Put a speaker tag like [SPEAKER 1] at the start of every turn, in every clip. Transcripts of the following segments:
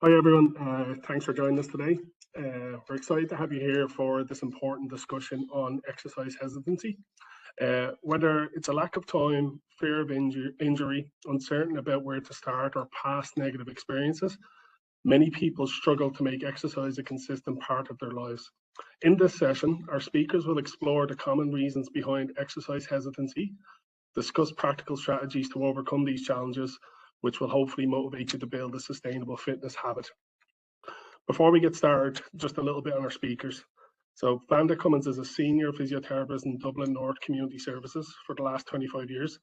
[SPEAKER 1] Hi everyone, thanks for joining us today. We're excited to have you here for this important discussion on exercise hesitancy. Whether it's a lack of time, fear of injury, uncertain about where to start, or past negative experiences, many people struggle to make exercise a consistent part of their lives. In this session, our speakers will explore the common reasons behind exercise hesitancy, discuss practical strategies to overcome these challenges, which will hopefully motivate you to build a sustainable fitness habit. Before we get started, just a little bit on our speakers. So Vanda Cummins is a senior physiotherapist in Dublin North Community Services for the last 25 years.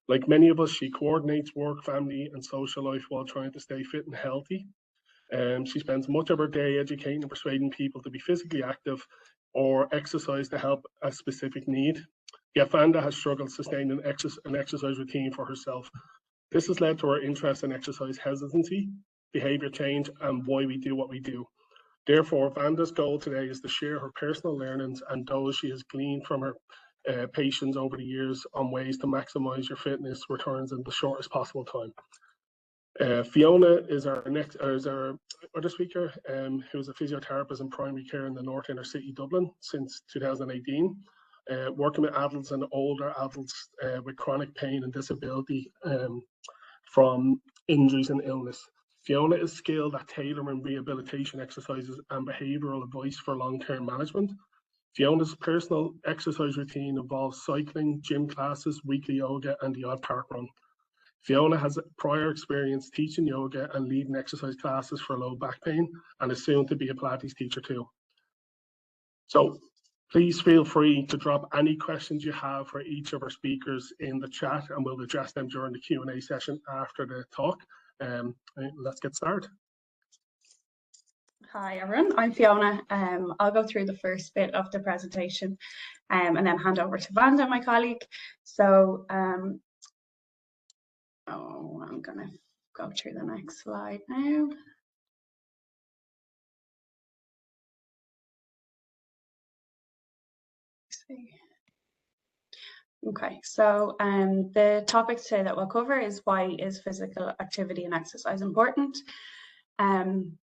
[SPEAKER 1] Like many of us, she coordinates work, family and social life while trying to stay fit and healthy. She spends much of her day educating and persuading people to be physically active or exercise to help a specific need. Yet Vanda has struggled sustaining an exercise routine for herself. This has led to her interest in exercise hesitancy, behaviour change, and why we do what we do. Therefore, Vanda's goal today is to share her personal learnings and those she has gleaned from her patients over the years on ways to maximise your fitness returns in the shortest possible time. Fiona is our other speaker, who's a physiotherapist in primary care in the North Inner City, Dublin, since 2018. Working with adults and older adults with chronic pain and disability from injuries and illness. Fiona is skilled at tailoring rehabilitation exercises and behavioural advice for long-term management. Fiona's personal exercise routine involves cycling, gym classes, weekly yoga, and the odd park run. Fiona has prior experience teaching yoga and leading exercise classes for low back pain and is soon to be a Pilates teacher too. So please feel free to drop any questions you have for each of our speakers in the chat and we'll address them during the Q&A session after the talk. Let's get started.
[SPEAKER 2] Hi everyone, I'm Fiona. I'll go through the first bit of the presentation and then hand over to Vanda, my colleague. So I'm going to go through the next slide now. Okay, so the topic today that we'll cover is why is physical activity and exercise important? And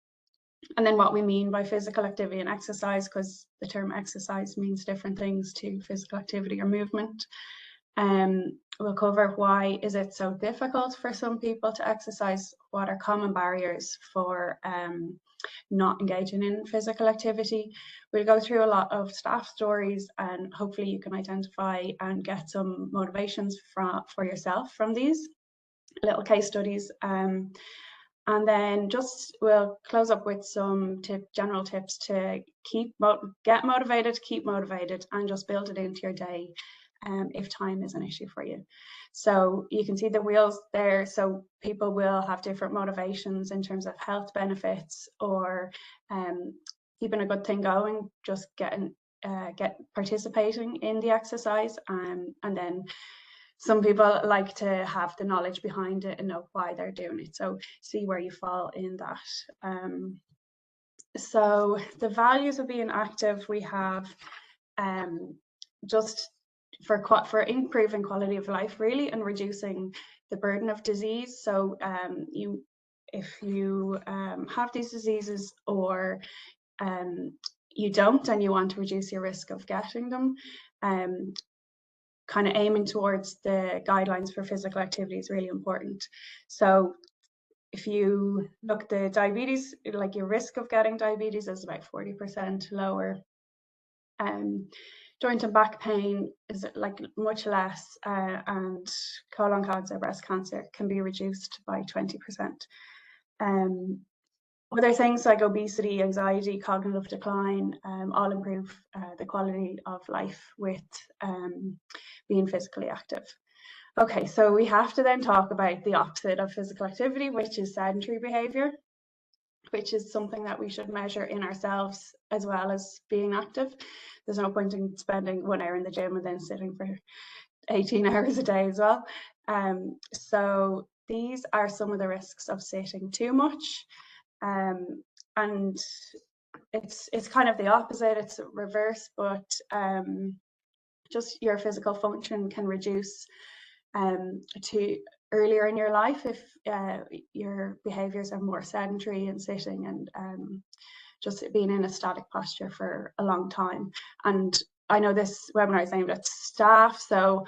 [SPEAKER 2] then what we mean by physical activity and exercise, because the term exercise means different things to physical activity or movement. We'll cover why is it so difficult for some people to exercise, what are common barriers for not engaging in physical activity. We'll go through a lot of staff stories and hopefully you can identify and get some motivations for yourself from these little case studies. And then just we'll close up with some general tips to get motivated, keep motivated, and just build it into your day if time is an issue for you. So you can see the wheels there. So people will have different motivations in terms of health benefits or keeping a good thing going, just participating in the exercise, and then some people like to have the knowledge behind it and know why they're doing it. So see where you fall in that. So the values of being active, we have just for improving quality of life really and reducing the burden of disease. So if you have these diseases or you don't and you want to reduce your risk of getting them, kind of aiming towards the guidelines for physical activity is really important. So if you look at the diabetes, like your risk of getting diabetes is about 40% lower. Joint and back pain is like much less, and colon cancer, breast cancer can be reduced by 20%. Other things like obesity, anxiety, cognitive decline, all improve the quality of life with being physically active. Okay, so we have to then talk about the opposite of physical activity, which is sedentary behavior, which is something that we should measure in ourselves as well as being active. There's no point in spending 1 hour in the gym and then sitting for 18 hours a day as well. So these are some of the risks of sitting too much. And it's kind of the opposite, it's reverse, but just your physical function can reduce to earlier in your life if your behaviours are more sedentary and sitting and just being in a static posture for a long time. And I know this webinar is aimed at staff, so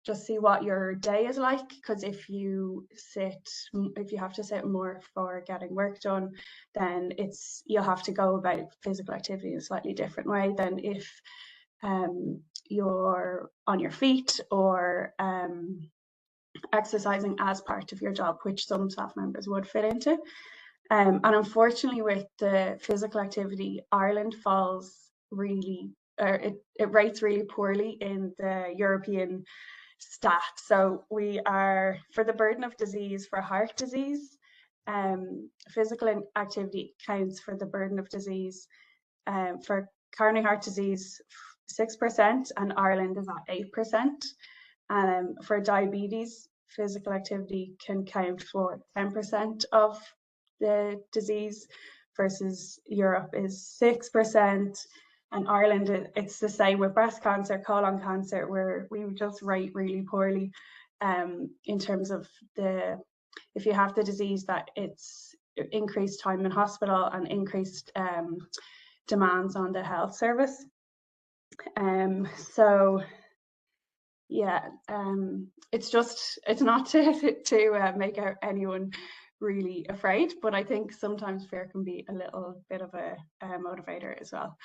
[SPEAKER 2] just see what your day is like, because if you have to sit more for getting work done, then you'll have to go about physical activity in a slightly different way than if you're on your feet or exercising as part of your job, which some staff members would fit into. And unfortunately, with the physical activity, Ireland falls really, it rates really poorly in the European stats. So we are, for the burden of disease for heart disease, physical activity counts for the burden of disease for coronary heart disease 6%, and Ireland is at 8%. For diabetes, physical activity can count for 10% of the disease, versus Europe is 6%, and Ireland, it's the same with breast cancer, colon cancer, where we just rate really poorly in terms of if you have the disease, that it's increased time in hospital and increased demands on the health service. So yeah, it's not to make anyone really afraid, but I think sometimes fear can be a little bit of a motivator as well.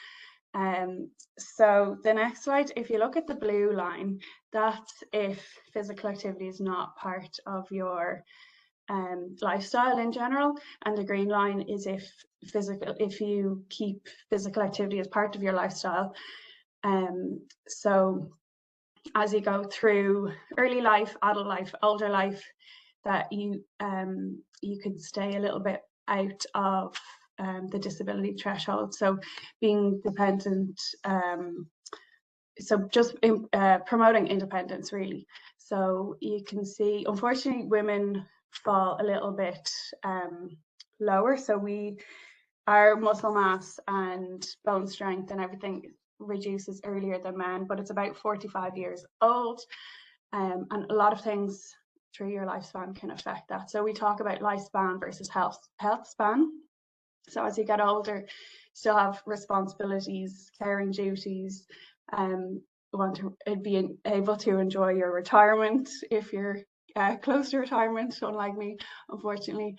[SPEAKER 2] So the next slide, if you look at the blue line, that's if physical activity is not part of your lifestyle in general, and the green line is if you keep physical activity as part of your lifestyle. So as you go through early life, adult life, older life, that you could stay a little bit out of the disability threshold. So being dependent, so just promoting independence really. So you can see, unfortunately, women fall a little bit lower. So our muscle mass and bone strength and everything reduces earlier than men, but it's about 45 years old. And a lot of things through your lifespan can affect that. So we talk about lifespan versus health span. So as you get older, still have responsibilities, caring duties, want to be able to enjoy your retirement if you're close to retirement, unlike me, unfortunately,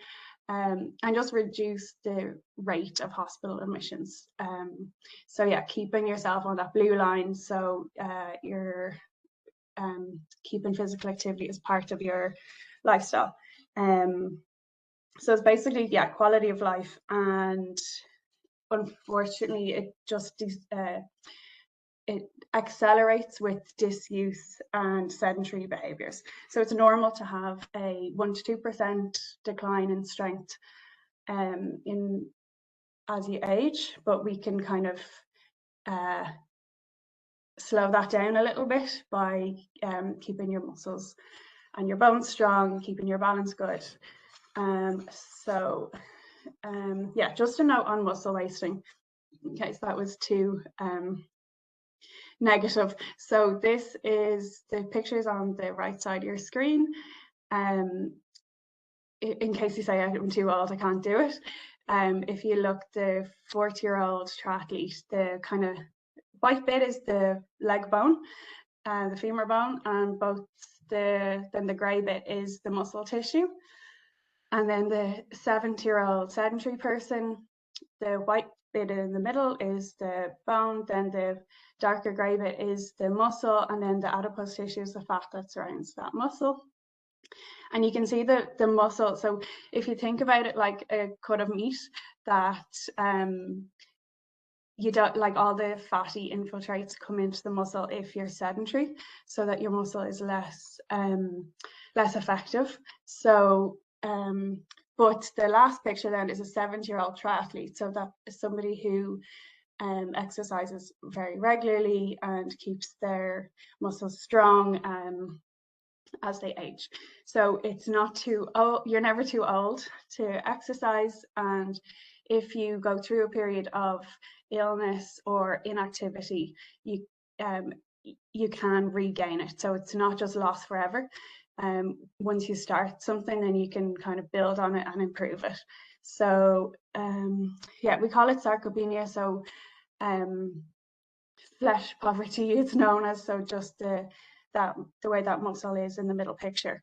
[SPEAKER 2] and just reduce the rate of hospital admissions. So yeah, keeping yourself on that blue line, so you're keeping physical activity as part of your lifestyle. So it's basically, yeah, quality of life, and unfortunately it just it accelerates with disuse and sedentary behaviours. So it's normal to have a 1 to 2% decline in strength as you age, but we can kind of slow that down a little bit by keeping your muscles and your bones strong, keeping your balance good. Yeah, just a note on muscle wasting, in case that was too negative. So this is the pictures on the right side of your screen. In case you say I'm too old, I can't do it. If you look, the 40-year-old triathlete, the kind of white bit is the leg bone, the femur bone, and then the grey bit is the muscle tissue. And then the 70-year-old sedentary person, the white bit in the middle is the bone, then the darker grey bit is the muscle, and then the adipose tissue is the fat that surrounds that muscle. And you can see the muscle. So if you think about it like a cut of meat, that you don't, like, all the fatty infiltrates come into the muscle if you're sedentary, so that your muscle is less effective. So but the last picture then is a 70-year-old triathlete, so that is somebody who exercises very regularly and keeps their muscles strong as they age. So it's not too old, you're never too old to exercise, and if you go through a period of illness or inactivity, you can regain it. So it's not just lost forever. once you start something, then you can kind of build on it and improve it. So yeah, we call it sarcopenia. So flesh poverty it's known as, so just the way that muscle is in the middle picture.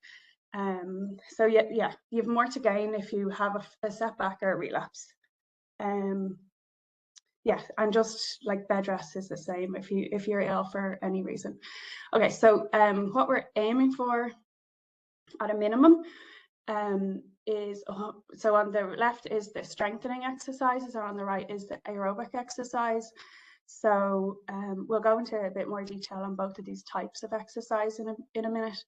[SPEAKER 2] So yeah, you have more to gain if you have a setback or a relapse. Yeah, and just like bed rest is the same if you're ill for any reason. Okay, so what we're aiming for at a minimum is, so on the left is the strengthening exercises, and on the right is the aerobic exercise. So we'll go into a bit more detail on both of these types of exercise in a minute.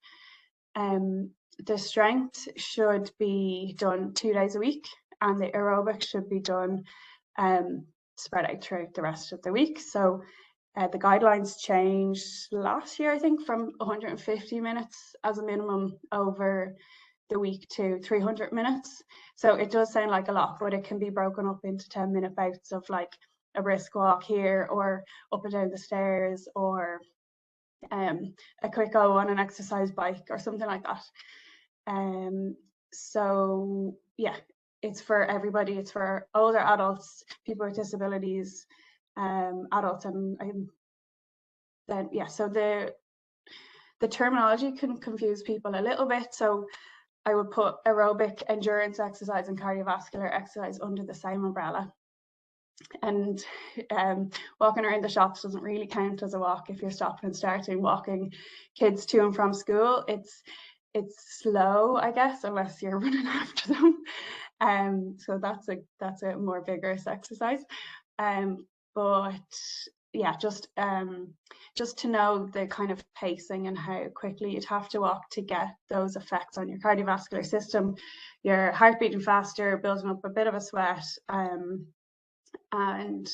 [SPEAKER 2] The strength should be done 2 days a week, and the aerobic should be done spread out throughout the rest of the week. So the guidelines changed last year, I think, from 150 minutes as a minimum over the week to 300 minutes. So it does sound like a lot, but it can be broken up into 10-minute bouts of like a brisk walk here, or up and down the stairs, or a quick go on an exercise bike or something like that. So yeah, it's for everybody. It's for older adults, people with disabilities, adults, and then yeah. So the terminology can confuse people a little bit. So I would put aerobic, endurance exercise, and cardiovascular exercise under the same umbrella. And walking around the shops doesn't really count as a walk if you're stopping and starting. Walking kids to and from school, it's slow, I guess, unless you're running after them. So that's a more vigorous exercise. But yeah, just to know the kind of pacing and how quickly you'd have to walk to get those effects on your cardiovascular system, your heart beating faster, building up a bit of a sweat, and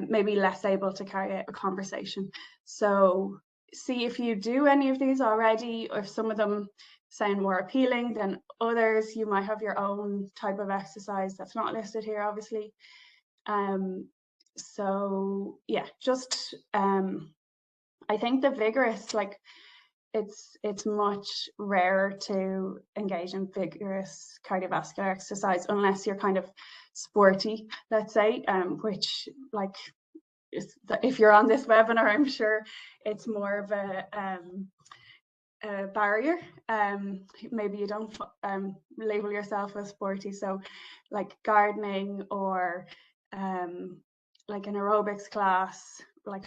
[SPEAKER 2] maybe less able to carry out a conversation. So see if you do any of these already, or if some of them sound more appealing than others. You might have your own type of exercise that's not listed here, obviously. So yeah, just I think the vigorous, like it's much rarer to engage in vigorous cardiovascular exercise unless you're kind of sporty, let's say, which like if you're on this webinar, I'm sure it's more of a barrier. Maybe you don't label yourself as sporty, so like gardening, or like an aerobics class, like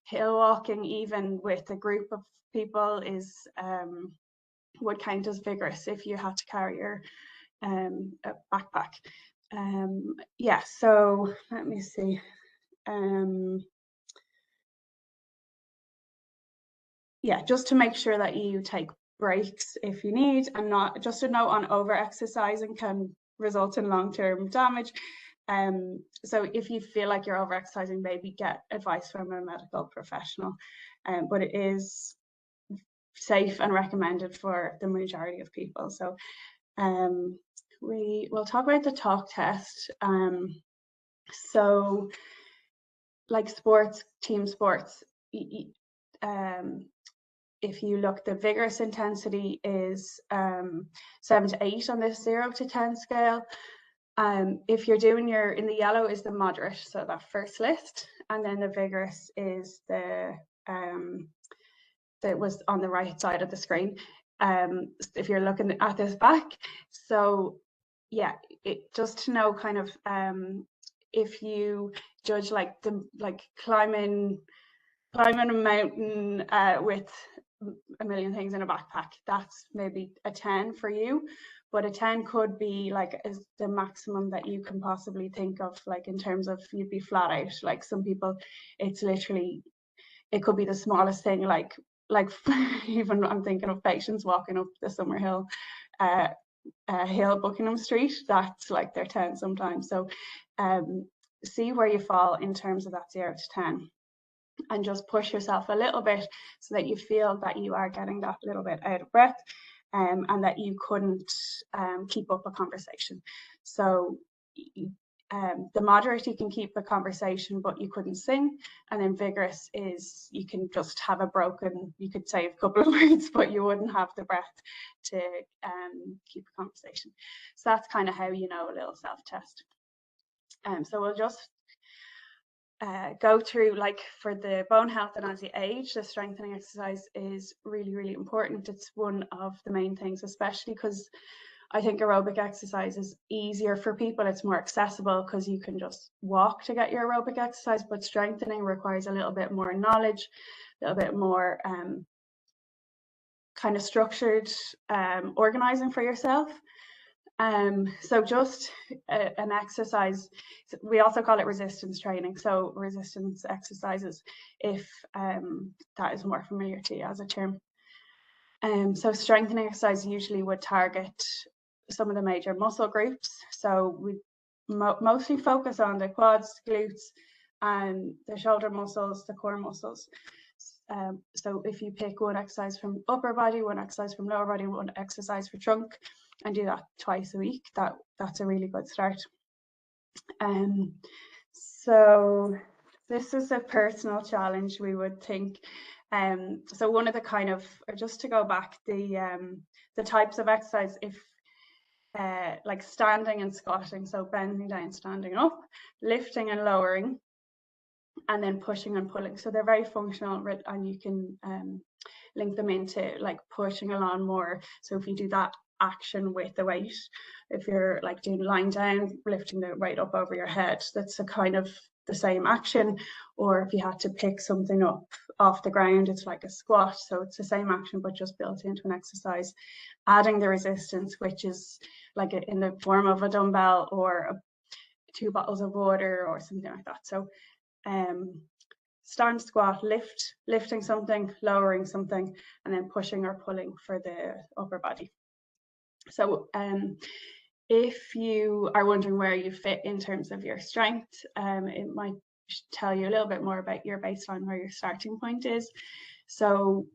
[SPEAKER 2] hill walking, even with a group of people, is would count as vigorous if you had to carry your a backpack. Yeah, so let me see. Yeah, just to make sure that you take breaks if you need, and not just a note on over exercising can result in long-term damage. So if you feel like you're over exercising, maybe get advice from a medical professional, but it is safe and recommended for the majority of people. So we will talk about the talk test. So like sports, team sports, if you look, the vigorous intensity is 7 to 8 on this 0 to 10 scale. If you're doing in the yellow is the moderate, so that first list, and then the vigorous is the that was on the right side of the screen. If you're looking at this back, so yeah, just to know kind of if you judge like climbing a mountain with a million things in a backpack, that's maybe a 10 for you. But a 10 could be like is the maximum that you can possibly think of, like in terms of you'd be flat out. Like some people, it's literally, it could be the smallest thing, like even I'm thinking of patients walking up the Summerhill hill, Buckingham Street, that's like their 10 sometimes. So see where you fall in terms of that 0 to 10, and just push yourself a little bit so that you feel that you are getting that little bit out of breath, and that you couldn't keep up a conversation. So the moderate, you can keep a conversation, but you couldn't sing. And then vigorous is you can just have you could say a couple of words, but you wouldn't have the breath to keep a conversation. So that's kind of how you know a little self-test. So we'll just go through, like, for the bone health and as you age, the strengthening exercise is really, really important. It's one of the main things, especially because I think aerobic exercise is easier for people. It's more accessible because you can just walk to get your aerobic exercise, but strengthening requires a little bit more knowledge, a little bit more kind of structured organizing for yourself. So just an exercise, we also call it resistance training. So resistance exercises, if that is more familiar to you as a term. So strengthening exercise usually would target some of the major muscle groups. So we mostly focus on the quads, glutes, and the shoulder muscles, the core muscles. So if you pick one exercise from upper body, one exercise from lower body, one exercise for trunk, and do that twice a week, that's a really good start. So this is a personal challenge, we would think. So one of the kind of, or just to go back, the types of exercise, if like standing and squatting, so bending down, standing up, lifting and lowering, and then pushing and pulling. So they're very functional, and you can link them into like pushing a lawnmower. So if you do that action with the weight, if you're like doing lying down, lifting the weight up over your head, that's a kind of the same action. Or if you had to pick something up off the ground, it's like a squat. So it's the same action, but just built into an exercise, adding the resistance, which is like in the form of a dumbbell or 2 bottles of water or something like that. So stand, squat, lifting something, lowering something, and then pushing or pulling for the upper body. So if you are wondering where you fit in terms of your strength, it might tell you a little bit more about your baseline, where your starting point is. So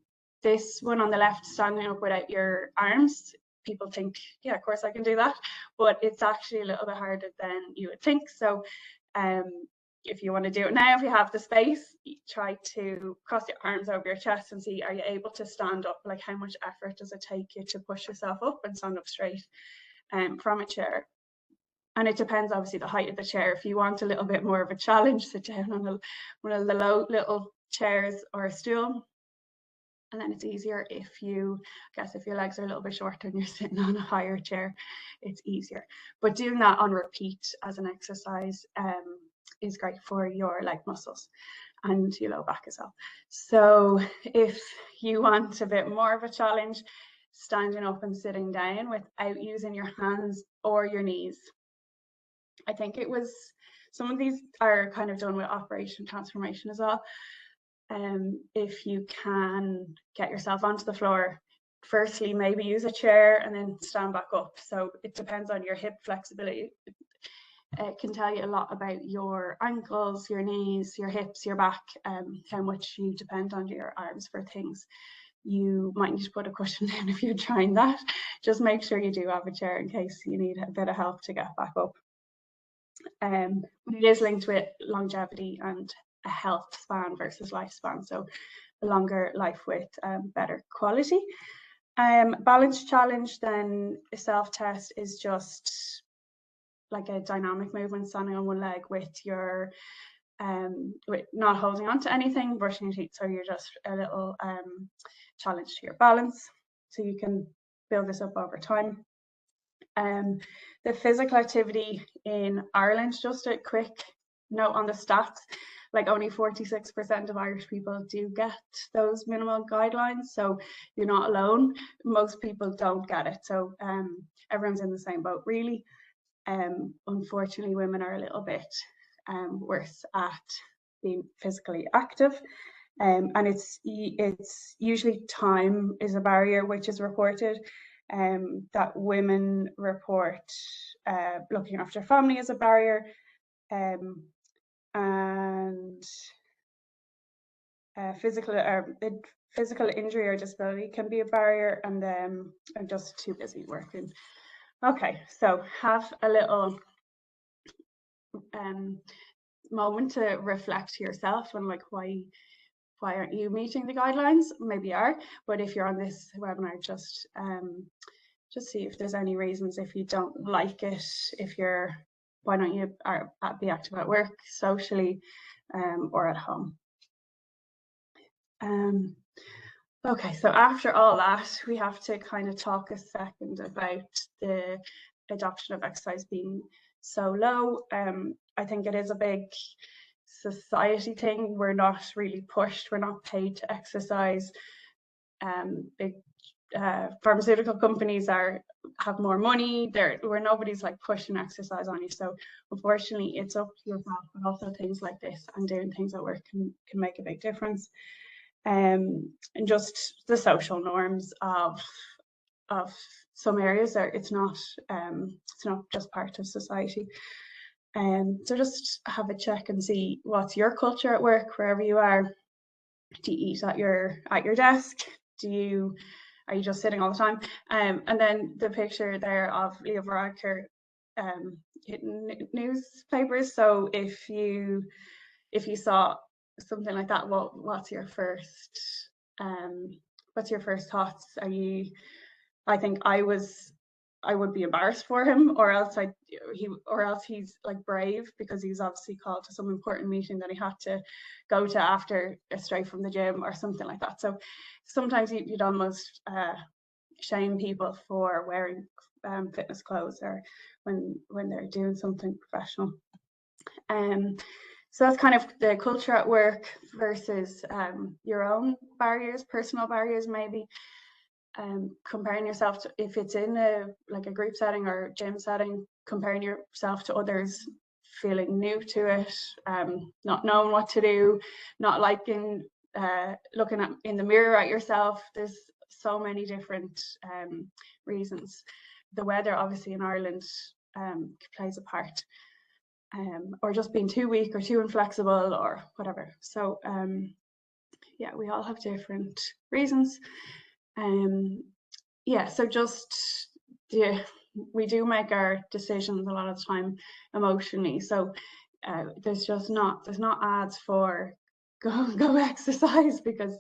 [SPEAKER 2] this one on the left, standing up without your arms, people think, yeah, of course I can do that, but it's actually a little bit harder than you would think. So if you want to do it now, if you have the space, try to cross your arms over your chest and see, are you able to stand up? Like, how much effort does it take you to push yourself up and stand up straight from a chair? And it depends, obviously, the height of the chair. If you want a little bit more of a challenge, sit down on one of the low little chairs or a stool. And then it's easier if you, I guess, if your legs are a little bit shorter and you're sitting on a higher chair, it's easier. But doing that on repeat as an exercise is great for your leg muscles and your low back as well. So if you want a bit more of a challenge, standing up and sitting down without using your hands or your knees. I think it was, some of these are kind of done with Operation Transformation as well. If you can get yourself onto the floor, firstly maybe use a chair and then stand back up. So it depends on your hip flexibility. It can tell you a lot about your ankles, your knees, your hips, your back, how much you depend on your arms for things. You might need to put a cushion down if you're trying that. Just make sure you do have a chair in case you need a bit of help to get back up. It is linked with longevity and a health span versus lifespan, so a longer life with better quality. Balance challenge, then a self-test is just like a dynamic movement, standing on one leg with your with not holding on to anything, brushing your teeth. So you're just a little challenge to your balance. So you can build this up over time. The physical activity in Ireland, just a quick note on the stats, like only 46% of Irish people do get those minimal guidelines. So you're not alone. Most people don't get it. So everyone's in the same boat, really. Unfortunately, women are a little bit worse at being physically active. And it's usually time is a barrier, which is reported. That women report looking after family as a barrier, and physical injury or disability can be a barrier, and then I'm just too busy working. Okay, so have a little moment to reflect to yourself and like why aren't you meeting the guidelines? Maybe you are, but if you're on this webinar, just see if there's any reasons. If you don't like it, why don't you be active at work, socially, or at home? Okay, so after all that, we have to kind of talk a second about the adoption of exercise being so low. I think it is a big society thing. We're not really pushed, we're not paid to exercise. Big pharmaceutical companies have more money. Where nobody's like pushing exercise on you. So unfortunately, it's up to yourself, but also things like this and doing things at work can make a big difference. And just the social norms of some areas it's not just part of society. So just have a check and see what's your culture at work, wherever you are. Do you eat at your desk? Are you just sitting all the time? And then the picture there of Leo Varadkar hitting newspapers. So if you saw something like that, what's your first thoughts? I think I would be embarrassed for him, or else he's like brave, because he's obviously called to some important meeting that he had to go to after straight from the gym or something like that. So sometimes you'd almost shame people for wearing fitness clothes, or when they're doing something professional. So that's kind of the culture at work versus your own barriers, personal barriers maybe. Comparing yourself to, if it's in a group setting or gym setting, comparing yourself to others, feeling new to it, not knowing what to do, not liking looking in the mirror at yourself. There's so many different reasons. The weather obviously in Ireland plays a part. Or just being too weak or too inflexible or whatever. So yeah, we all have different reasons. Yeah, so we do make our decisions a lot of the time emotionally. So there's not ads for go exercise, because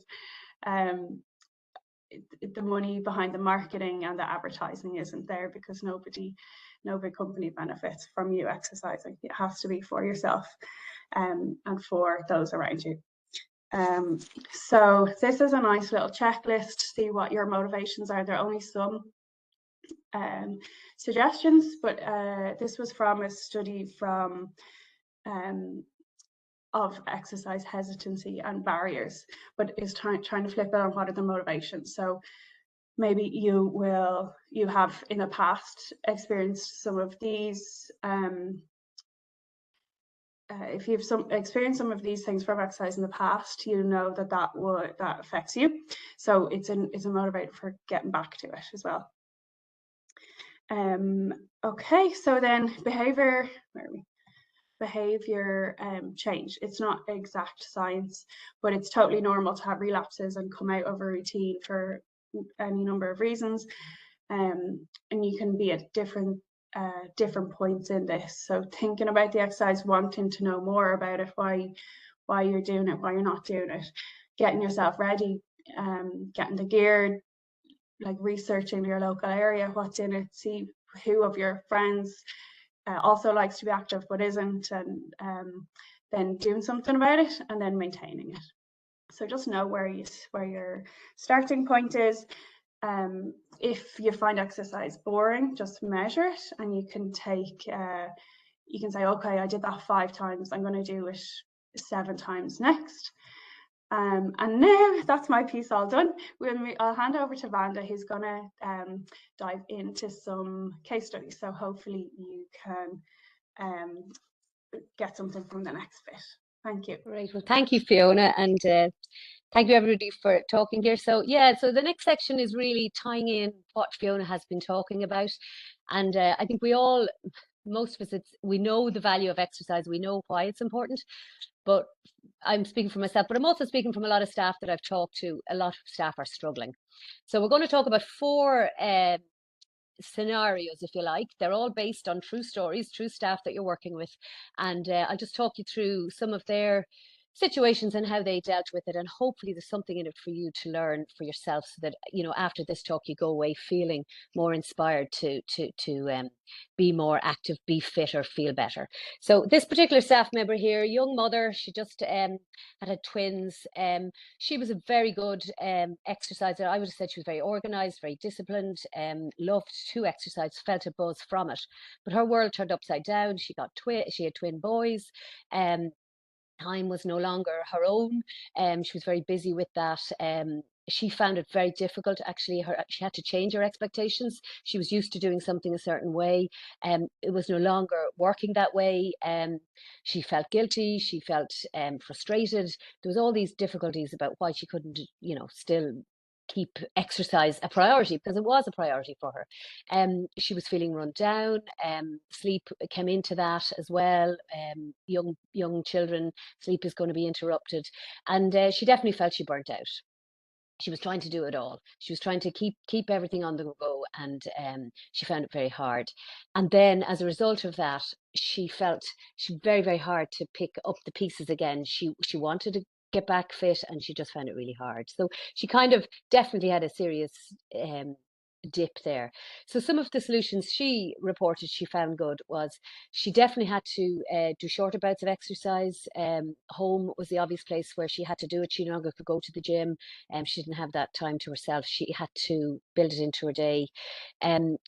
[SPEAKER 2] the money behind the marketing and the advertising isn't there, because no big company benefits from you exercising. It has to be for yourself and for those around you. So this is a nice little checklist to see what your motivations are. There are only some suggestions, but this was from a study from of exercise hesitancy and barriers, but is trying to flip it on what are the motivations. So maybe you have in the past experienced some of these. If you've experienced some of these things from exercise in the past, you know that affects you. So it's a motivator for getting back to it as well. Okay, so then behavior change. It's not exact science, but it's totally normal to have relapses and come out of a routine for any number of reasons. And you can be at different points in this. So thinking about the exercise, wanting to know more about it, why you're doing it, why you're not doing it, getting yourself ready, getting the gear, like researching your local area, what's in it, see who of your friends also likes to be active but isn't, and then doing something about it, and then maintaining it. So just know where your starting point is. If you find exercise boring, just measure it, and you can say, okay, I did that 5 times, I'm going to do it 7 times next. And now that's my piece all done. I'll hand over to Vanda, who's going to dive into some case studies. So hopefully you can get something from the next bit. Thank you.
[SPEAKER 3] Right. Well, thank you, Fiona, and thank you everybody for talking here. So yeah, so the next section is really tying in what Fiona has been talking about, and I think most of us, we know the value of exercise, we know why it's important, but I'm speaking for myself, but I'm also speaking from a lot of staff that I've talked to. A lot of staff are struggling. So we're going to talk about 4 scenarios, if you like. They're all based on true stories, true staff that you're working with. And I'll just talk you through some of their situations and how they dealt with it. And hopefully there's something in it for you to learn for yourself, so that, you know, after this talk, you go away feeling more inspired to be more active, be fitter, feel better. So this particular staff member here, young mother, she just had twins. She was a very good exerciser. I would have said she was very organized, very disciplined, loved to exercise, felt a buzz from it. But her world turned upside down. She had twin boys. Time was no longer her own. She was very busy with that. She found it very difficult. Actually, she had to change her expectations. She was used to doing something a certain way. It was no longer working that way. She felt guilty. She felt frustrated. There was all these difficulties about why she couldn't, you know, still keep exercise a priority, because it was a priority for her. She was feeling run down. Sleep came into that as well. Young children, sleep is going to be interrupted, and she definitely felt she burnt out. She was trying to do it all. She was trying to keep everything on the go, and she found it very hard. And then, as a result of that, she felt she very, very hard to pick up the pieces again. She wanted to get back fit, and she just found it really hard. So she kind of definitely had a serious dip there. So some of the solutions she reported she found good was she definitely had to do shorter bouts of exercise. Home was the obvious place where she had to do it. She no longer could go to the gym, and she didn't have that time to herself. She had to build it into her day.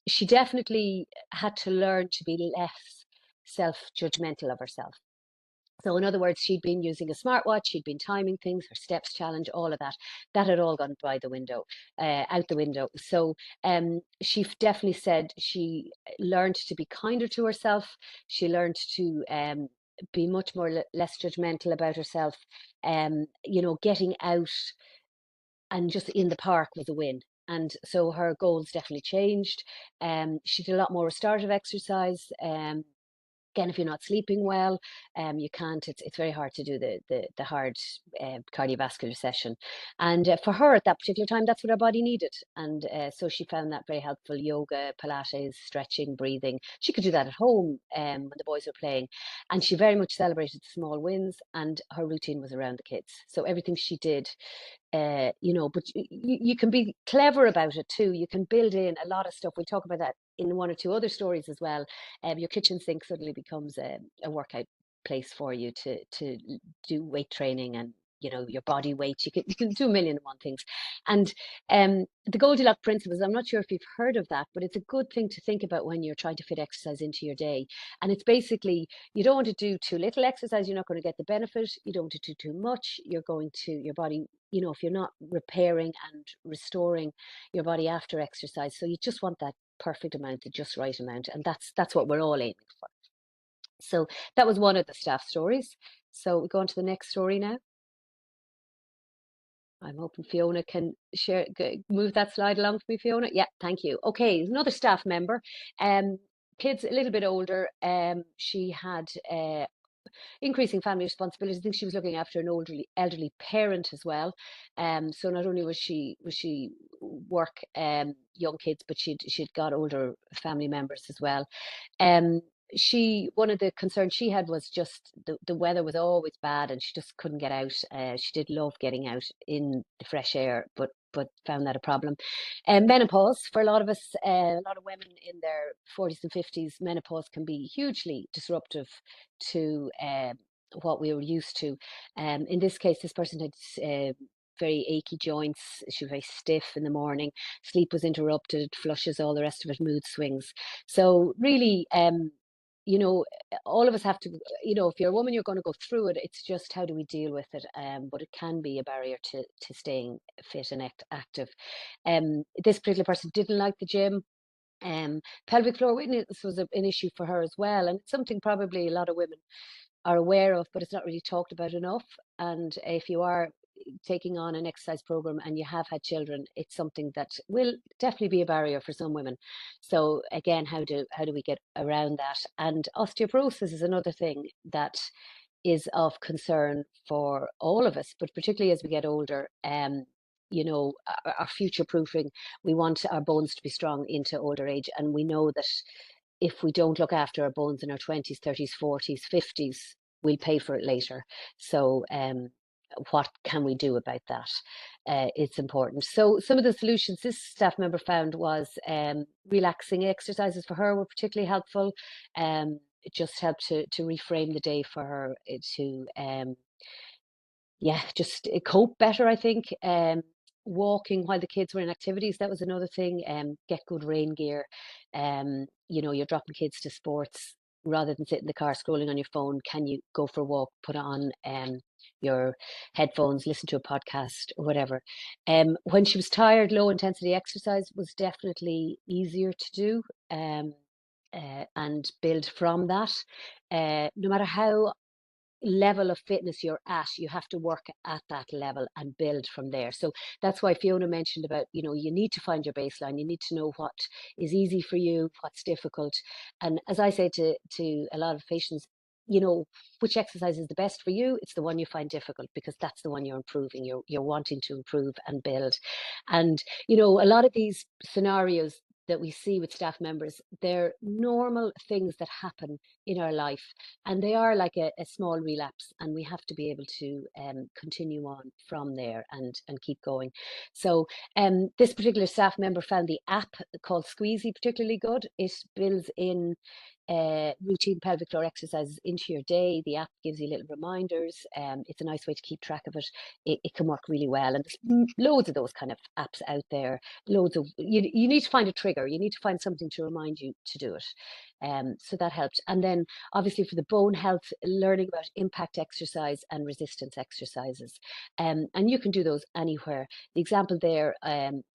[SPEAKER 3] She definitely had to learn to be less self-judgmental of herself. So in other words, she'd been using a smartwatch, she'd been timing things, her steps challenge, all of that. That had all gone out the window. So she definitely said she learned to be kinder to herself. She learned to be much more less judgmental about herself. You know, getting out and just in the park was a win. And so her goals definitely changed. She did a lot more restorative exercise. Again, if you're not sleeping well, you can't. It's very hard to do the hard cardiovascular session. And for her at that particular time, that's what her body needed. And so she found that very helpful. Yoga, Pilates, stretching, breathing. She could do that at home when the boys were playing. And she very much celebrated small wins. And her routine was around the kids. So everything she did, you know, but you can be clever about it too. You can build in a lot of stuff. We'll talk about that in one or two other stories as well. Your kitchen sink suddenly becomes a workout place for you to do weight training, and you know, your body weight. You can do a million and one things. And the Goldilocks principles, I'm not sure if you've heard of that, but it's a good thing to think about when you're trying to fit exercise into your day. And it's basically, you don't want to do too little exercise, you're not going to get the benefit. You don't want to do too much, you're going to, your body, you know, if you're not repairing and restoring your body after exercise. So you just want that perfect amount, the just right amount. And that's what we're all aiming for. So that was one of the staff stories. So we go on to the next story now. I'm hoping Fiona can move that slide along for me, Fiona. Yeah, thank you. Okay, another staff member. Kids a little bit older. She had increasing family responsibilities. I think she was looking after an elderly parent as well. So not only was she work young kids, but she'd got older family members as well. One of the concerns she had was just the weather was always bad, and she just couldn't get out. She did love getting out in the fresh air, but found that a problem. Menopause for a lot of us, a lot of women in their 40s and 50s, menopause can be hugely disruptive to what we were used to. In this case, this person had very achy joints. She was very stiff in the morning. Sleep was interrupted, flushes, all the rest of it, mood swings. So really, you know, all of us have to, you know, if you're a woman, you're going to go through it. It's just how do we deal with it? But it can be a barrier to staying fit and active. This particular person didn't like the gym. Pelvic floor weakness was an issue for her as well, and it's something probably a lot of women are aware of, but it's not really talked about enough. And if you are taking on an exercise program and you have had children, it's something that will definitely be a barrier for some women. So again, how do we get around that? And osteoporosis is another thing that is of concern for all of us, but particularly as we get older. you know, our future proofing. We want our bones to be strong into older age. And we know that if we don't look after our bones in our 20s, 30s, 40s, 50s, we'll pay for it later. So what can we do about that? It's important. So some of the solutions this staff member found was relaxing exercises for her were particularly helpful. It just helped to reframe the day for her to just cope better, I think. Walking while the kids were in activities, that was another thing. Get good rain gear. You know, you're dropping kids to sports rather than sit in the car scrolling on your phone. Can you go for a walk, put on your headphones, listen to a podcast or whatever. When she was tired, low intensity exercise was definitely easier to do. And build from that. No matter how level of fitness you're at, you have to work at that level and build from there. So that's why Fiona mentioned about, you know, you need to find your baseline. You need to know what is easy for you, what's difficult. And as I say to a lot of patients, you know, which exercise is the best for you? It's the one you find difficult, because that's the one you're improving. You're wanting to improve and build. And, you know, a lot of these scenarios that we see with staff members, they're normal things that happen in our life, and they are like a small relapse, and we have to be able to continue on from there and keep going. So this particular staff member found the app called Squeezy particularly good. It builds in routine pelvic floor exercises into your day. The app gives you little reminders. It's a nice way to keep track of it. It can work really well, and there's loads of those kind of apps out there. Loads of you need to find a trigger. You need to find something to remind you to do it. So that helped. And then obviously for the bone health, learning about impact exercise and resistance exercises. And you can do those anywhere. The example there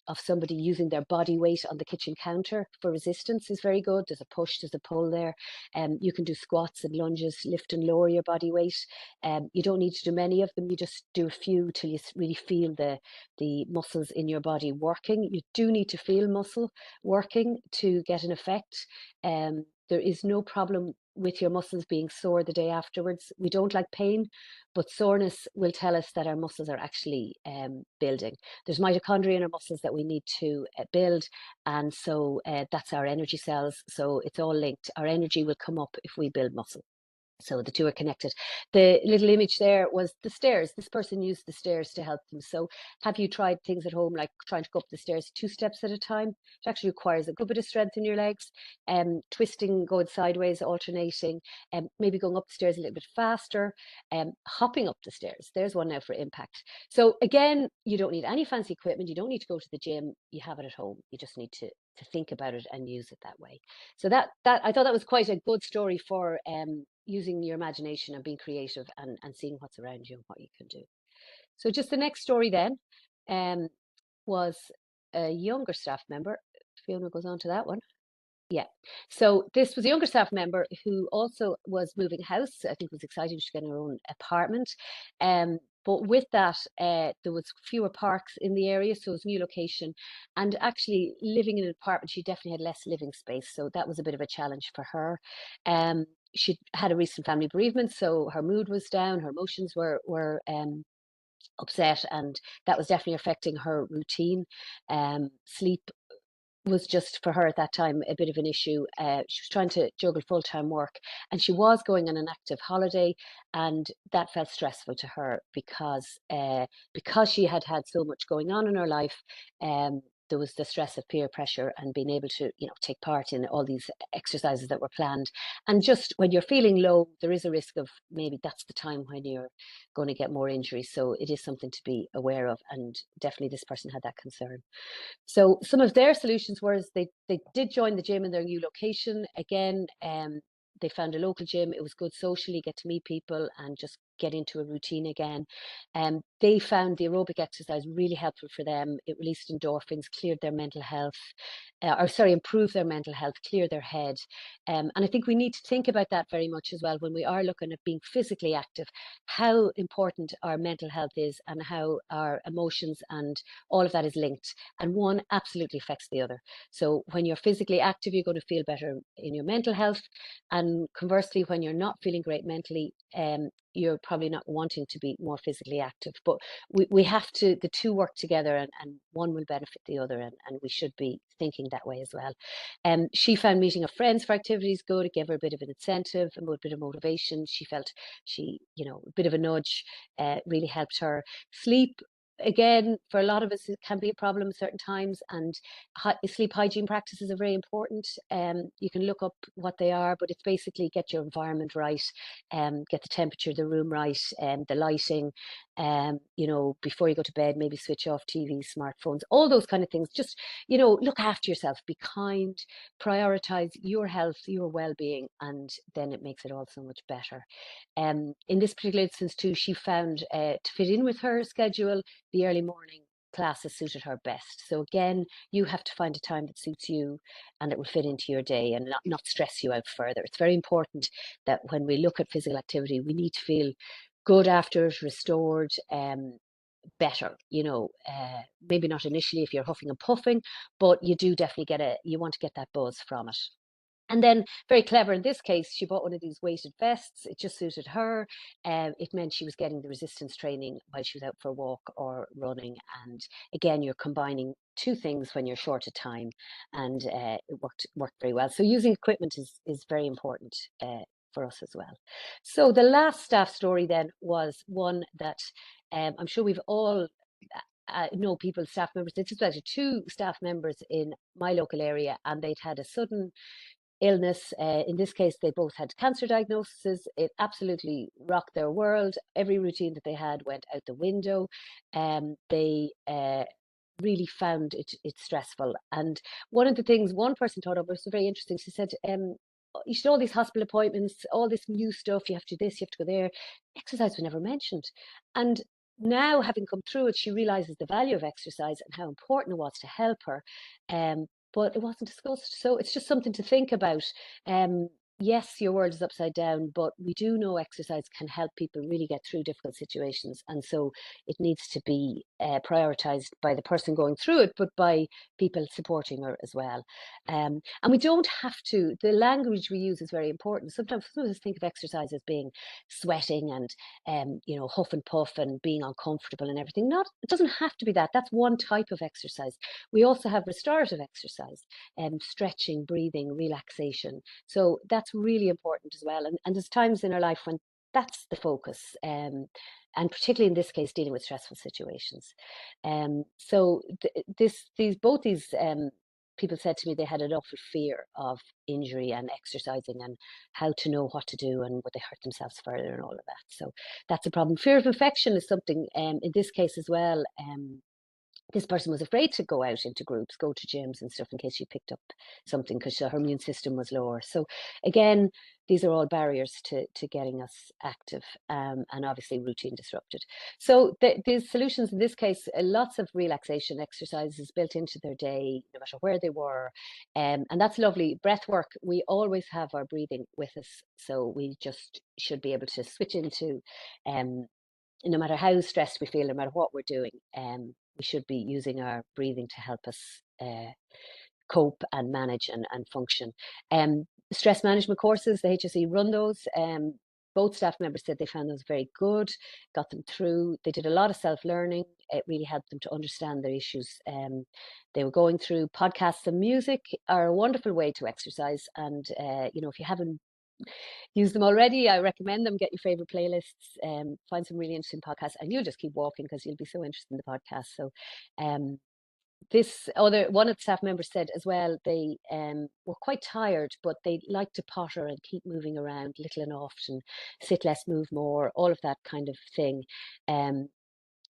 [SPEAKER 3] of somebody using their body weight on the kitchen counter for resistance is very good. There's a push, there's a pull there. You can do squats and lunges, lift and lower your body weight. You don't need to do many of them. You just do a few till you really feel the muscles in your body working. You do need to feel muscle working to get an effect. There is no problem with your muscles being sore the day afterwards. We don't like pain, but soreness will tell us that our muscles are actually building. There's mitochondria in our muscles that we need to build, and so that's our energy cells. So it's all linked. Our energy will come up if we build muscle. So the two are connected. The little image there was the stairs. This person used the stairs to help them. So have you tried things at home, like trying to go up the stairs 2 steps at a time? It actually requires a good bit of strength in your legs, twisting, going sideways, alternating, maybe going up the stairs a little bit faster, hopping up the stairs. There's one now for impact. So again, you don't need any fancy equipment. You don't need to go to the gym. You have it at home. You just need to think about it and use it that way. So that I thought that was quite a good story for using your imagination and being creative and seeing what's around you and what you can do. So just the next story then was a younger staff member. Fiona goes on to that one. Yeah. So this was a younger staff member who also was moving house. I think it was exciting to get her own apartment. But with that, there was fewer parks in the area, so it was a new location. And actually living in an apartment, she definitely had less living space. So that was a bit of a challenge for her. She had a recent family bereavement, so her mood was down, her emotions were upset, and that was definitely affecting her routine. Sleep was just for her at that time a bit of an issue. She was trying to juggle full-time work, and she was going on an active holiday, and that felt stressful to her because she had had so much going on in her life. There was the stress of peer pressure and being able to, you know, take part in all these exercises that were planned. And just when you're feeling low, there is a risk of maybe that's the time when you're going to get more injuries. So it is something to be aware of, and definitely this person had that concern. So some of their solutions was they did join the gym in their new location. Again, they found a local gym. It was good socially, get to meet people and just get into a routine again. They found the aerobic exercise really helpful for them. It released endorphins, cleared their mental health, improved their mental health, clear their head. And I think we need to think about that very much as well when we are looking at being physically active, how important our mental health is and how our emotions and all of that is linked. And one absolutely affects the other. So when you're physically active, you're going to feel better in your mental health. And conversely, when you're not feeling great mentally, you're probably not wanting to be more physically active. But we have to, the two work together, and one will benefit the other, and we should be thinking that way as well. She found meeting her friends for activities good. It gave her a bit of an incentive, a bit of motivation. She felt a bit of a nudge really helped her. Sleep, again, for a lot of us, it can be a problem at certain times, and sleep hygiene practices are very important. You can look up what they are, but it's basically get your environment right, get the temperature of the room right, the lighting, before you go to bed, maybe switch off TV, smartphones, all those kind of things. Just, look after yourself, be kind, prioritize your health, your well-being, and then it makes it all so much better. In this particular instance too, she found to fit in with her schedule, the early morning classes suited her best. So again, you have to find a time that suits you and that will fit into your day and not stress you out further. It's very important that when we look at physical activity, we need to feel good after it, restored, better, maybe not initially if you're huffing and puffing, but you do definitely you want to get that buzz from it. And then, very clever in this case, she bought one of these weighted vests. It just suited her. It meant she was getting the resistance training while she was out for a walk or running. And again, you're combining two things when you're short of time, and it worked very well. So using equipment is very important for us as well. So the last staff story then was one that I'm sure we've all know people, staff members. It's just two staff members in my local area, and they'd had a sudden illness. In this case, they both had cancer diagnoses. It absolutely rocked their world. Every routine that they had went out the window. They really found it stressful. And one of the things one person thought of was very interesting. She said, you should all these hospital appointments, all this new stuff, you have to do this, you have to go there. Exercise was never mentioned. And now, having come through it, she realizes the value of exercise and how important it was to help her. But it wasn't discussed. So it's just something to think about. Yes, your world is upside down, but we do know exercise can help people really get through difficult situations. And so it needs to be prioritized by the person going through it, but by people supporting her as well. And we don't have to, the language we use is very important. Sometimes some of us think of exercise as being sweating and, huff and puff and being uncomfortable and everything. It doesn't have to be that. That's one type of exercise. We also have restorative exercise, stretching, breathing, relaxation. So that's really important as well. And there's times in our life when that's the focus, and particularly in this case, dealing with stressful situations. So both these people said to me they had an awful fear of injury and exercising and how to know what to do and would they hurt themselves further and all of that. So that's a problem. Fear of infection is something in this case as well. This person was afraid to go out into groups, go to gyms and stuff in case she picked up something because her immune system was lower. So again, these are all barriers to getting us active, and obviously routine disrupted. So the solutions in this case, lots of relaxation exercises built into their day, no matter where they were. And that's lovely. Breath work, we always have our breathing with us. So we just should be able to switch into, no matter how stressed we feel, no matter what we're doing, we should be using our breathing to help us cope and manage and function. Stress management courses, the HSE run those. Both staff members said they found those very good, got them through. They did a lot of self-learning. It really helped them to understand their issues they were going through. Podcasts and music are a wonderful way to exercise. And, if you haven't use them already, I recommend them. Get your favorite playlists, find some really interesting podcasts, and you'll just keep walking because you'll be so interested in the podcast. So one of the staff members said as well, they were quite tired, but they like to potter and keep moving around little and often, sit less, move more, all of that kind of thing.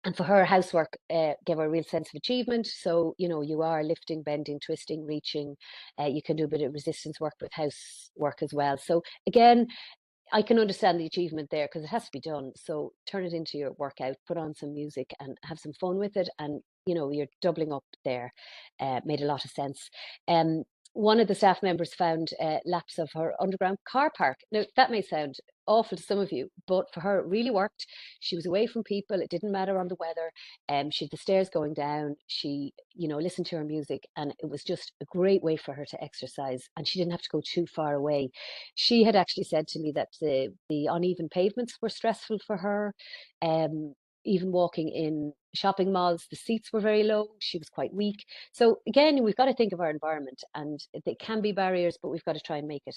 [SPEAKER 3] And for her, housework gave her a real sense of achievement. So, you are lifting, bending, twisting, reaching. You can do a bit of resistance work with housework as well. So again, I can understand the achievement there because it has to be done. So turn it into your workout, put on some music and have some fun with it. And, you're doubling up there. Made a lot of sense. one of the staff members found laps of her underground car park. Now, that may sound awful to some of you, but for her, it really worked. She was away from people. It didn't matter on the weather. She had the stairs going down. She, listened to her music, and it was just a great way for her to exercise. And she didn't have to go too far away. She had actually said to me that the uneven pavements were stressful for her. Even walking in shopping malls, the seats were very low. She was quite weak. So again, we've got to think of our environment, and they can be barriers, but we've got to try and make it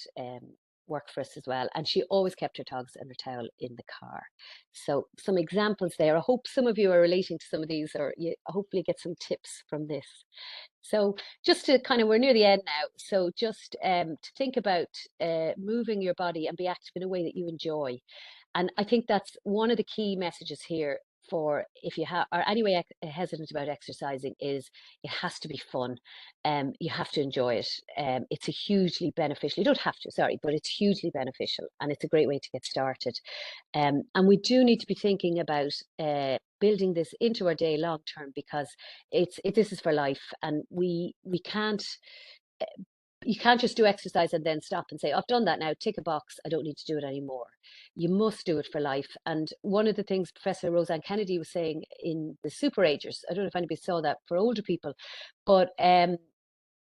[SPEAKER 3] work for us as well. And she always kept her togs and her towel in the car. So some examples there. I hope some of you are relating to some of these, or you hopefully get some tips from this. So just to we're near the end now. So just to think about moving your body and be active in a way that you enjoy. And I think that's one of the key messages here for if you are anyway hesitant about exercising is it has to be fun. You have to enjoy it. It's a hugely beneficial, you don't have to, sorry, but it's hugely beneficial, and it's a great way to get started. And we do need to be thinking about building this into our day long term, because this is for life, and we can't you can't just do exercise and then stop and say, I've done that now, tick a box, I don't need to do it anymore. You must do it for life. And one of the things Professor Roseanne Kennedy was saying in the Super Agers, I don't know if anybody saw that for older people, but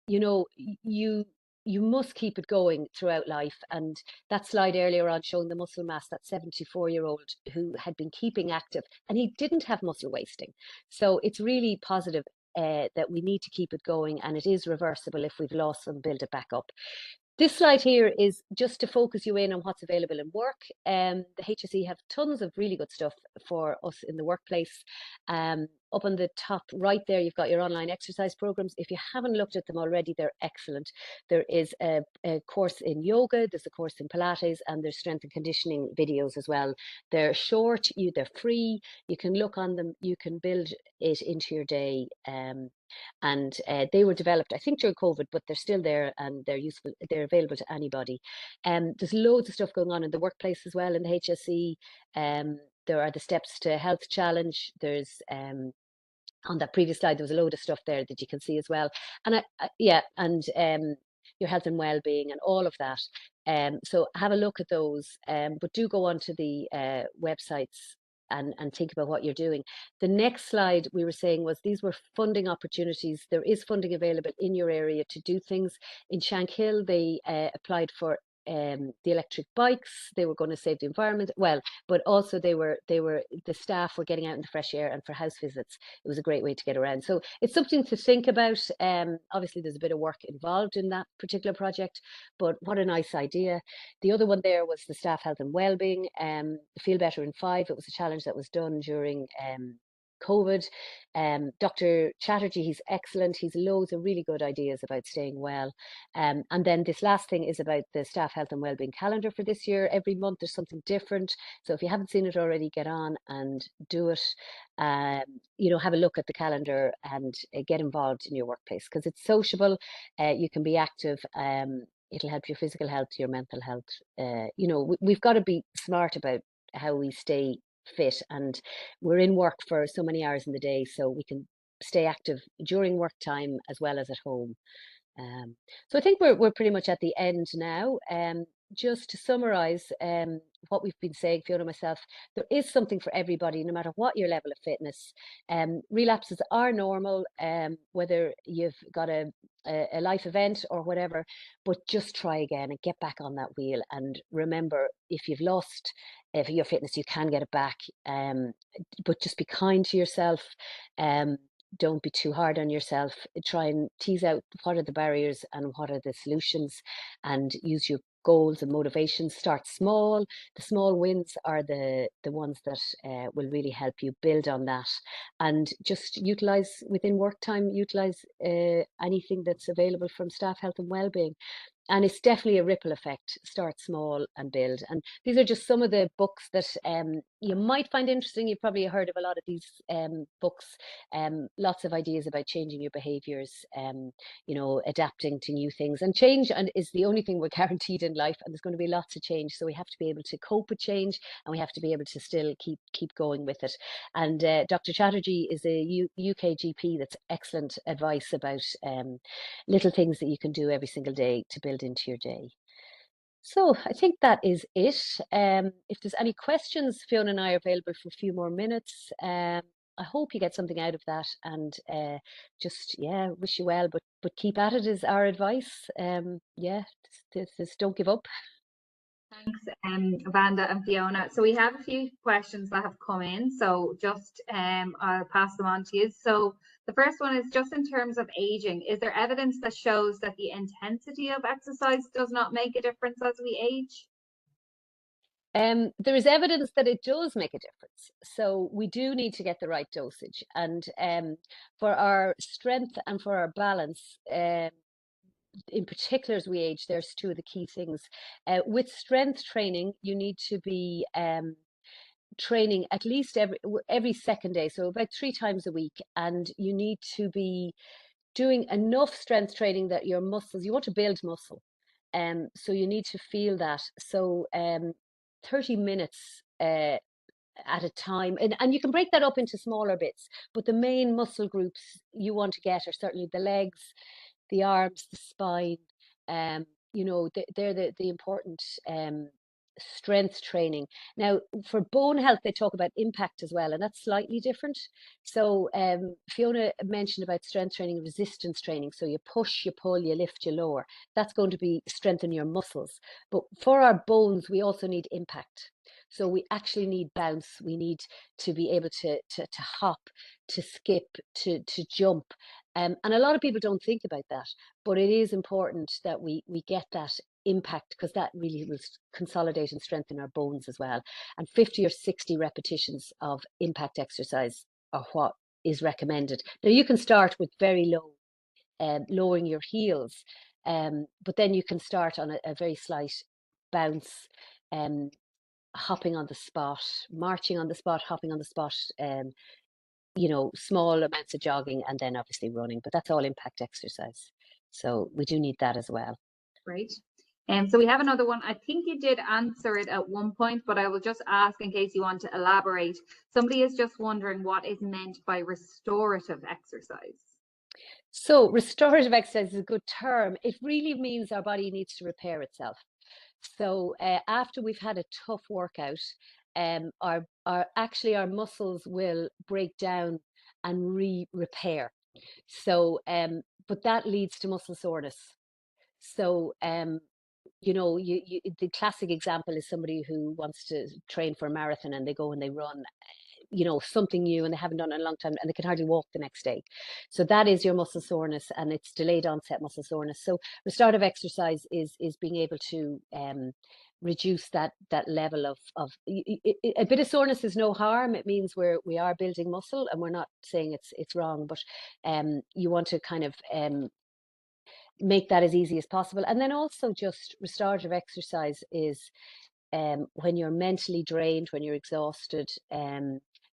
[SPEAKER 3] you must keep it going throughout life. And that slide earlier on showing the muscle mass, that 74-year-old who had been keeping active, and he didn't have muscle wasting. So it's really positive that we need to keep it going, and it is reversible if we've lost some, build it back up. This slide here is just to focus you in on what's available in work. The HSE have tons of really good stuff for us in the workplace. Up on the top right there, you've got your online exercise programs. If you haven't looked at them already, they're excellent. There is a course in yoga, there's a course in Pilates, and there's strength and conditioning videos as well. They're short, they're free, you can look on them, you can build it into your day. And they were developed, I think, during COVID, but they're still there and they're useful. They're available to anybody. There's loads of stuff going on in the workplace as well in the HSE. There are the Steps to Health Challenge. There's on that previous slide, there was a load of stuff there that you can see as well. And your health and well-being and all of that. So have a look at those, but do go onto the websites and think about what you're doing. The next slide we were saying was these were funding opportunities. There is funding available in your area to do things. In Shankill, they applied for the electric bikes. They were going to save the environment, but also the staff were getting out in the fresh air, and for house visits it was a great way to get around. So it's something to think about. Obviously there's a bit of work involved in that particular project, but what a nice idea. The other one there was the staff health and well-being. Feel Better in 5, it was a challenge that was done during COVID. Dr. Chatterjee, he's excellent. He's loads of really good ideas about staying well. And then this last thing is about the staff health and wellbeing calendar for this year. Every month there's something different. So if you haven't seen it already, get on and do it. Have a look at the calendar and get involved in your workplace, because it's sociable. You can be active. It'll help your physical health, your mental health. We've got to be smart about how we stay fit, and we're in work for so many hours in the day, so we can stay active during work time as well as at home. So I think we're pretty much at the end now. Just to summarize what we've been saying, Fiona and myself, there is something for everybody, no matter what your level of fitness. Relapses are normal, whether you've got a life event or whatever, but just try again and get back on that wheel. And remember, if you've lost your fitness, you can get it back, but just be kind to yourself. Don't be too hard on yourself. Try and tease out what are the barriers and what are the solutions, and use your goals and motivations. Start small. The small wins are the ones that will really help you build on that, and just utilize within work time, utilize anything that's available from staff health and well-being. And it's definitely a ripple effect. Start small and build. And these are just some of the books that you might find interesting. You've probably heard of a lot of these books. Lots of ideas about changing your behaviors, adapting to new things. And change is the only thing we're guaranteed in life, and there's going to be lots of change. So we have to be able to cope with change, and we have to be able to still keep going with it. And Dr. Chatterjee is a UK GP that's excellent advice about little things that you can do every single day to build into your day. So I think that is it. If there's any questions, Fiona and I are available for a few more minutes. I hope you get something out of that, and just wish you well, but keep at it is our advice. Just don't give up.
[SPEAKER 4] Thanks, Vanda and Fiona. So we have a few questions that have come in, so just I'll pass them on to you. So the first one is just in terms of aging, is there evidence that shows that the intensity of exercise does not make a difference as we age?
[SPEAKER 3] There is evidence that it does make a difference. So we do need to get the right dosage. And for our strength and for our balance, in particular as we age, there's two of the key things. With strength training, you need to be training at least every second day, so about 3 times a week. And you need to be doing enough strength training that your muscles, you want to build muscle. So you need to feel that. So 30 minutes at a time, and you can break that up into smaller bits, but the main muscle groups you want to get are certainly the legs, the arms, the spine. They're the important strength training. Now, for bone health, they talk about impact as well, and that's slightly different. So Fiona mentioned about strength training and resistance training. So you push, you pull, you lift, you lower. That's going to be strengthen your muscles. But for our bones, we also need impact. So we actually need bounce. We need to be able to hop, to skip, to jump. And a lot of people don't think about that, but it is important that we get that impact, because that really will consolidate and strengthen our bones as well. And 50 or 60 repetitions of impact exercise are what is recommended. Now you can start with very low, lowering your heels, but then you can start on a very slight bounce, hopping on the spot, marching on the spot, hopping on the spot, small amounts of jogging, and then obviously running, but that's all impact exercise. So we do need that as well.
[SPEAKER 4] Great. So we have another one. I think you did answer it at one point, but I will just ask in case you want to elaborate. Somebody is just wondering what is meant by restorative exercise.
[SPEAKER 3] So restorative exercise is a good term. It really means our body needs to repair itself. So after we've had a tough workout, our muscles will break down and repair. So but that leads to muscle soreness. So the classic example is somebody who wants to train for a marathon, and they go and they run something new, and they haven't done it in a long time, and they can hardly walk the next day. So that is your muscle soreness, and it's delayed onset muscle soreness. So restorative exercise is being able to reduce that level of a bit of soreness is no harm. It means we are building muscle, and we're not saying it's wrong, but you want to kind of make that as easy as possible. And then also just restorative exercise is when you're mentally drained, when you're exhausted,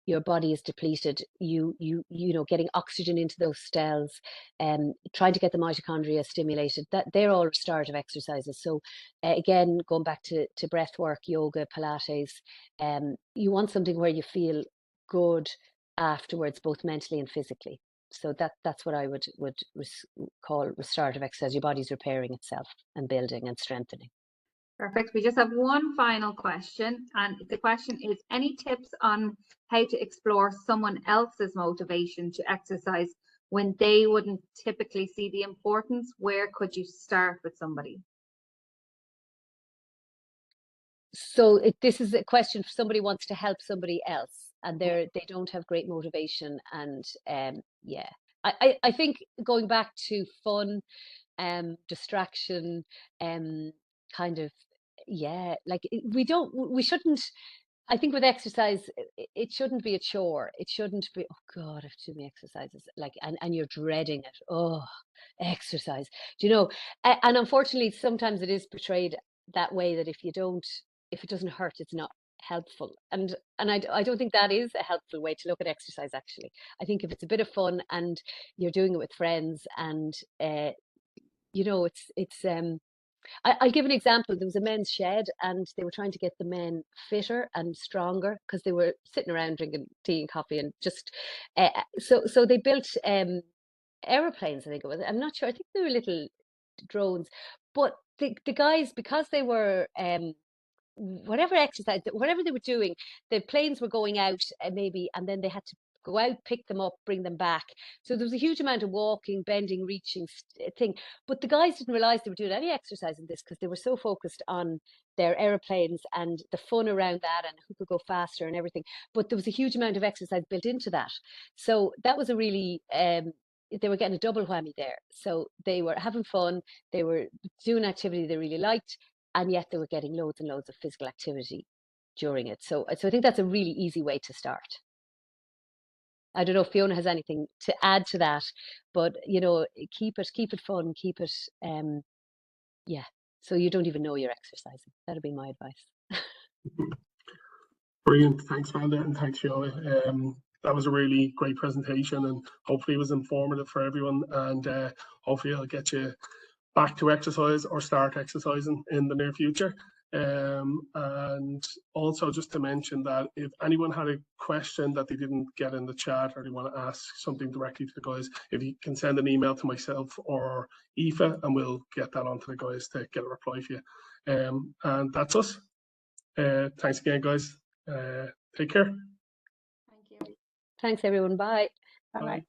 [SPEAKER 3] your body is depleted, getting oxygen into those cells, trying to get the mitochondria stimulated, that they're all restorative exercises. So again, going back to breath work, yoga, Pilates, you want something where you feel good afterwards, both mentally and physically. So that's what I would call restorative exercise. Your body's repairing itself and building and strengthening.
[SPEAKER 4] Perfect. We just have one final question, and the question is, any tips on how to explore someone else's motivation to exercise when they wouldn't typically see the importance? Where could you start with somebody?
[SPEAKER 3] So this is a question for somebody wants to help somebody else, and they don't have great motivation, and I think going back to fun, distraction, kind of we shouldn't. I think with exercise, it shouldn't be a chore. It shouldn't be, oh God, I have too many exercises, and you're dreading it. Oh, exercise. Do you know? And unfortunately, sometimes it is portrayed that way, that if it doesn't hurt, it's not helpful. And I don't think that is a helpful way to look at exercise, actually. I think if it's a bit of fun and you're doing it with friends, and I'll give an example. There was a men's shed, and they were trying to get the men fitter and stronger because they were sitting around drinking tea and coffee and just. So they built aeroplanes. I think it was. I'm not sure. I think they were little drones, but the guys, because they were whatever exercise, whatever they were doing, the planes were going out maybe, and then they had to go out, pick them up, bring them back. So there was a huge amount of walking, bending, reaching thing. But the guys didn't realize they were doing any exercise in this because they were so focused on their aeroplanes and the fun around that and who could go faster and everything. But there was a huge amount of exercise built into that. So that was a really, they were getting a double whammy there. So they were having fun, they were doing activity they really liked, and yet they were getting loads and loads of physical activity during it. So I think that's a really easy way to start. I don't know if Fiona has anything to add to that, but you know, keep it fun, keep it, yeah. So you don't even know you're exercising. That'd be my advice.
[SPEAKER 1] Brilliant. Thanks, Vanda, and thanks, Fiona. That was a really great presentation, and hopefully it was informative for everyone. And hopefully I'll get you back to exercise or start exercising in the near future. And also just to mention that if anyone had a question that they didn't get in the chat or they want to ask something directly to the guys, if you can send an email to myself or Aoife, and we'll get that onto the guys to get a reply for you. And that's us. Thanks again, guys. Take care.
[SPEAKER 2] Thank you.
[SPEAKER 3] Thanks, everyone. Bye.
[SPEAKER 2] Bye-bye.